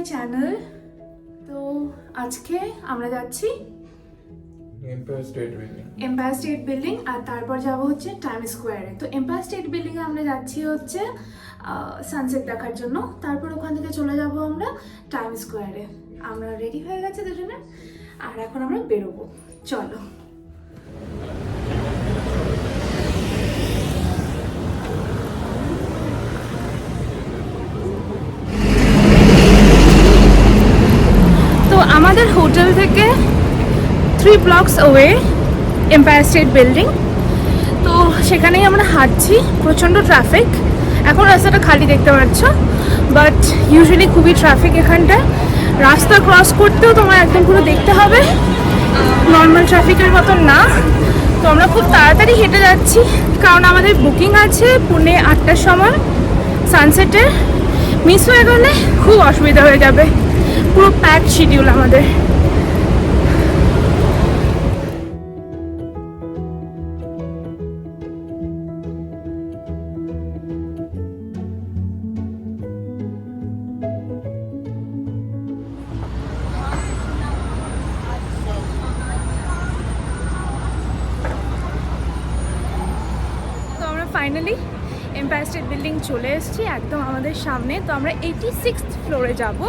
Channel. তো আজকে আমরা যাচ্ছি এম্পায়ার স্টেট বিল্ডিং আর তারপর যাব হচ্ছে টাইম স্কোয়ারে। তো এম্পায়ার স্টেট বিল্ডিংয়ে আমরা যাচ্ছি হচ্ছে সানসেট দেখার জন্য, তারপর ওখান থেকে চলে যাব আমরা টাইম স্কোয়ারে। আমরা রেডি হয়ে গেছে দুজনে আর এখন আমরা বেরোবো, চলো। তো আমাদের হোটেল থেকে 3 blocks away empire state building. তো সেখানেই আমরা হাঁটছি, প্রচণ্ড ট্রাফিক। এখন রাস্তাটা খালি দেখতে পাচ্ছ, বাট ইউজুয়ালি খুবই ট্রাফিক এখানটায়। রাস্তা ক্রস করতেও তোমার একদম পুরো দেখতে হবে, নর্মাল ট্রাফিকের মতন না। তো আমরা খুব তাড়াতাড়ি হেঁটে যাচ্ছি কারণ আমাদের বুকিং আছে পুনে 8টার সময় সানসেটের। মিস হয়ে গেলে খুব অসুবিধা হয়ে যাবে, পুরো প্যাক শিডিউল আমাদের। ফাইনালি এম্পায়ার স্টেট বিল্ডিং চলে এসেছি, একদম আমাদের সামনে। তো আমরা 86th ফ্লোরে যাব,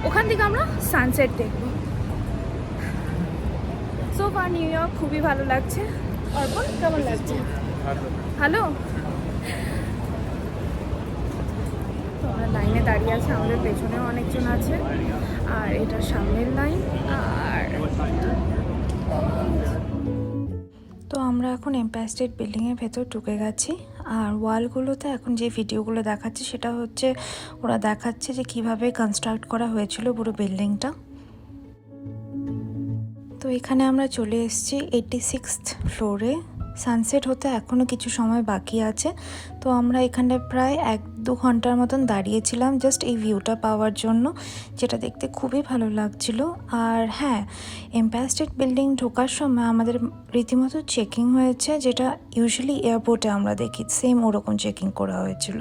ওখান থেকে আমরা সানসেট দেখব। সো ফার নিউ ইয়র্ক খুবই ভালো লাগছে। অর্পণ কেমন লাগছে? হ্যালো। তো আমরা লাইনে দাঁড়িয়ে আছি, আমাদের পেছনেও অনেকজন আছে আর এটা সামনের লাইন। আর তো আমরা এখন এম্পায়ার স্টেট বিল্ডিংয়ের ভেতর ঢুকে গেছি। আর ওয়ালগুলোতে এখন যে ভিডিওগুলো দেখাচ্ছে সেটা হচ্ছে ওরা দেখাচ্ছে যে কিভাবে কনস্ট্রাক্ট করা হয়েছিল পুরো বিল্ডিংটা। তো এখানে আমরা চলে এসেছি 86th ফ্লোরে। সানসেট হতে এখনও কিছু সময় বাকি আছে। তো আমরা এখানে প্রায় 1-2 ঘন্টার মতন দাঁড়িয়েছিলাম জাস্ট এই ভিউটা পাওয়ার জন্য, যেটা দেখতে খুবই ভালো লাগছিল। আর হ্যাঁ, এম্পায়ার স্টেট বিল্ডিং ঢোকার সময় আমাদের রীতিমতো চেকিং হয়েছে, যেটা ইউজুয়ালি এয়ারপোর্টে আমরা দেখি, সেম ওরকম চেকিং করা হয়েছিল।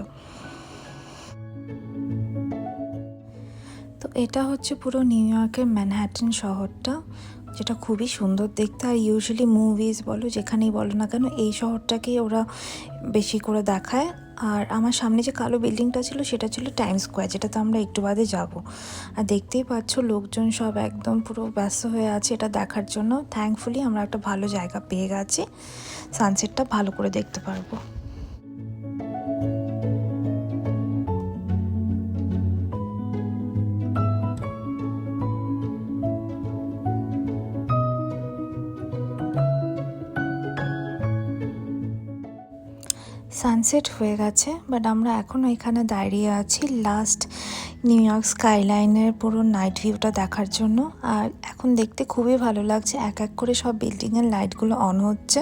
তো এটা হচ্ছে পুরো নিউ ইয়র্কের ম্যানহাটন শহরটা, যেটা খুবই সুন্দর দেখতে। আর ইউজুয়ালি মুভিজ বলো যেখানেই বলো না কেন এই শহরটাকেই ওরা বেশি করে দেখায়। আর আমার সামনে যে কালো বিল্ডিংটা ছিল সেটা ছিল টাইম স্কোয়ার, যেটাতে আমরা একটু বাদে যাব। আর দেখতেই পাচ্ছ লোকজন সব একদম পুরো ব্যস্ত হয়ে আছে এটা দেখার জন্য। থ্যাঙ্কফুলি আমরা একটা ভালো জায়গা পেয়ে গেছি, সানসেটটা ভালো করে দেখতে পারবো। সানসেট হয়ে গেছে, বাট আমরা এখনও এখানে দাঁড়িয়ে আছি লাস্ট নিউ ইয়র্ক স্কাইলাইনের পুরো নাইট ভিউটা দেখার জন্য। আর এখন দেখতে খুবই ভালো লাগছে, এক এক করে সব বিল্ডিংয়ের লাইটগুলো অন হচ্ছে।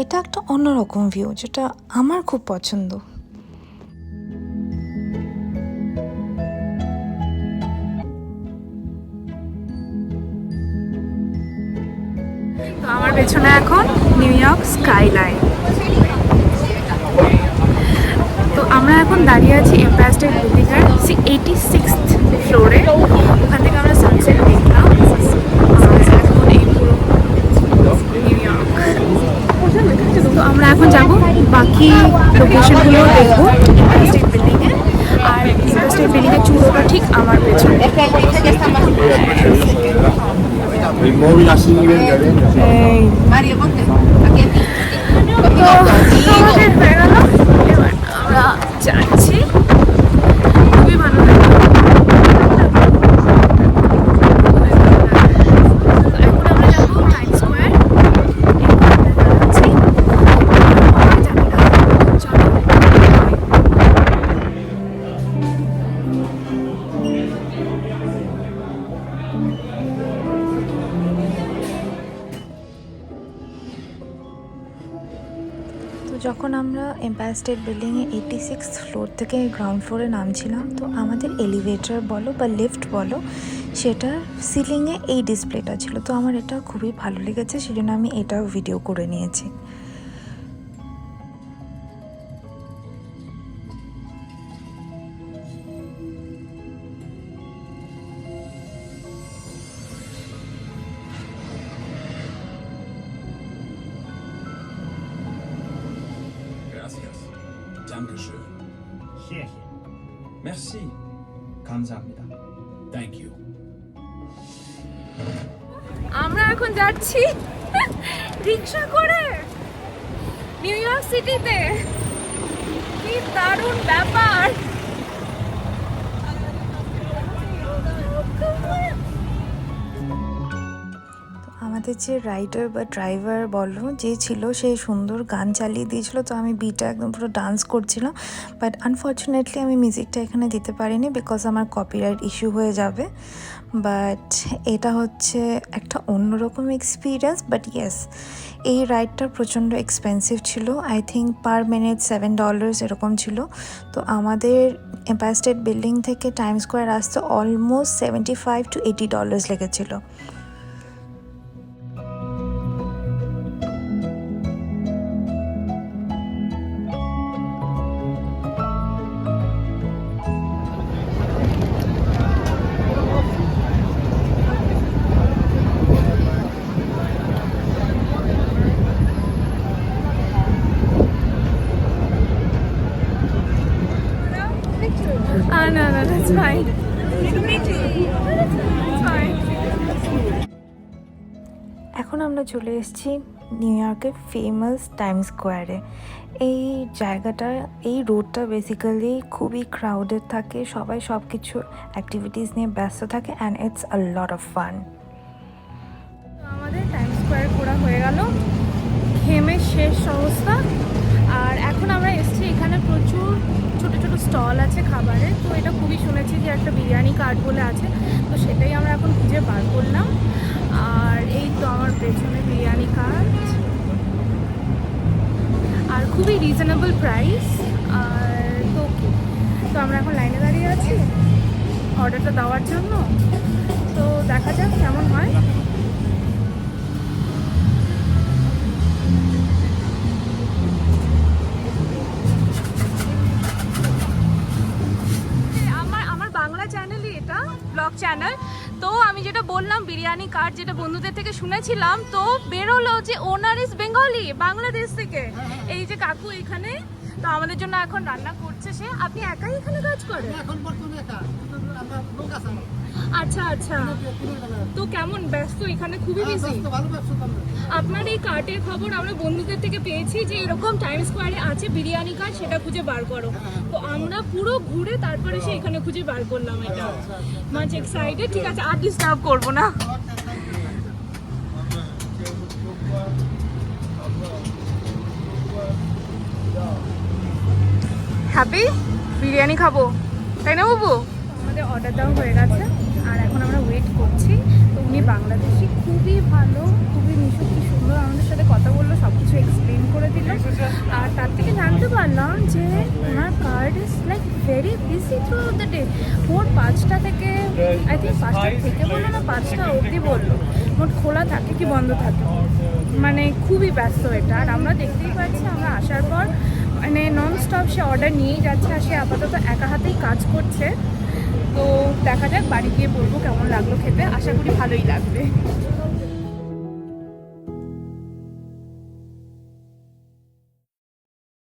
এটা একটা অন্যরকম ভিউ, যেটা আমার খুব পছন্দ। তো আমার পেছনে এখন নিউ ইয়র্ক স্কাইলাইন। তো আমরা এখন দাঁড়িয়ে আছি এম্পায়ার স্টেট বিল্ডিংয়ের 86th ফ্লোরে। ওখান থেকে আমরা সানসেট দেখলাম। এখন এই পুরো নিউ ইয়র্ক। তো আমরা এখন যাব বাকি লোকেশনগুলো দেখবো এম্পায়ার স্টেট বিল্ডিংয়ে। আর এম্পায়ার স্টেট বিল্ডিংয়ের চূড়োটা ঠিক আমার পেছনে। আমরা যাচ্ছি, খুবই ভালো লাগে। এখন আমরা যাবো টাইম স্কোয়ার। যখন আমরা এম্পায়ার স্টেট বিল্ডিংয়ে 86th ফ্লোর থেকে গ্রাউন্ড ফ্লোরে নামছিলাম, তো আমাদের এলিভেটর বলো বা লিফট বলো, সেটার সিলিংয়ে এই ডিসপ্লেটা ছিল। তো আমার এটা খুবই ভালো লেগেছে, সেজন্য আমি এটাও ভিডিও করে নিয়েছি। Dankeschön. Merci. 감사합니다. Thank you. আমরা এখন যাচ্ছি রিক্সা করে নিউ ইয়র্ক সিটিতে। কি দারুণ ব্যাপার! আমাদের যে রাইডার বা ড্রাইভার বলো যে ছিল, সে সুন্দর গান চালিয়ে দিয়েছিল, তো আমি বিটা একদম পুরো ডান্স করছিলাম। বাট আনফর্চুনেটলি আমি মিউজিকটা এখানে দিতে পারিনি, বিকজ আমার কপিরাইট ইস্যু হয়ে যাবে। বাট এটা হচ্ছে একটা অন্যরকম এক্সপিরিয়েন্স। বাট ইয়েস, এই রাইডটা প্রচণ্ড এক্সপেন্সিভ ছিল। আই থিঙ্ক পার মিনিট $7 এরকম ছিল। তো আমাদের এম্পায়ার স্টেট বিল্ডিং থেকে টাইম স্কোয়ার আসতে অলমোস্ট $75 to $80 লেগেছিলো। No, that's fine. It's fine. এখন আমরা চলে এসেছি নিউ ইয়র্কের ফেমাস টাইম স্কোয়ারে। এই জায়গাটা, এই রোডটা বেসিক্যালি খুবই ক্রাউডেড থাকে, সবাই সব কিছু অ্যাক্টিভিটিস নিয়ে ব্যস্ত থাকে, and it's a lot of fun. আমাদের টাইম স্কোয়ার ঘোরা হয়ে গেল, ঘেমে শেষ অবস্থা। আর এখন আমরা এসেছি, এখানে প্রচুর ছোটো ছোটো স্টল আছে খাবারের। তো এটা খুবই শুনেছি যে একটা বিরিয়ানি কার্ট বলে আছে, তো সেটাই আমরা এখন খুঁজে বার করলাম। আর এই তো আমার পেছনে বিরিয়ানি কার্ট, আর খুবই রিজনেবল প্রাইস। আর তো আমরা এখন লাইনে দাঁড়িয়ে আছি অর্ডারটা দেওয়ার জন্য। তো দেখা যাক কেমন হয়। Blog channel. তো আমি যেটা বললাম বিরিয়ানি কার্ড, যেটা বন্ধুদের থেকে শুনেছিলাম, তো বেরোলো যে ওনার ইজ বেঙ্গলি, বাংলাদেশ থেকে। এই যে কাকু এখানে, তো আমাদের জন্য এখন রান্না করছে সে। আপনি একাই এখানে কাজ করেন? আচ্ছা আচ্ছা, তো কেমন ব্যস্ত এখানে? খুবই বিজি। আপনার এই কার্টের খবর আমরা বন্ধুদের থেকে পেয়েছি যে এরকম টাইম স্কোয়ারে আছে বিরিয়ানি কার্ট, সেটা খুঁজে বার করো। তো আমরা পুরো ঘুরে তারপরে সে এখানে খুঁজে বার করলাম। এটা মাছ এক্সাইটেড। ঠিক আছে, আর ডিস্টার্ব করবো না। হ্যাপি? বিরিয়ানি খাবো তাই না বাবু? আমাদের অর্ডার দেওয়া হয়ে গেছে, আর এখন আমরা ওয়েট করছি। তো উনি বাংলাদেশি, খুবই ভালো, খুবই মিশুক, কি সুন্দর আমাদের সাথে কথা বললো, সব কিছু এক্সপ্লেন করে দিল। আর তার থেকে জানতে পারলাম যে ওনার card is like very busy throughout the day. ভোর 5টা থেকে, আই থিঙ্ক 5টা থেকে বললো না 5টা অবধি বললো, মোট খোলা থাকে কি বন্ধ থাকে, মানে খুবই ব্যস্ত এটা। আর আমরা দেখতেই পাচ্ছি, আমরা আসার পর মানে নন স্টপ সে অর্ডার নিয়েই যাচ্ছে। আর সে আপাতত একা হাতেই কাজ করছে। তো দেখা যাক, বাড়ি গিয়ে বলবো কেমন লাগলো খেতে। আশা করি ভালোই লাগবে।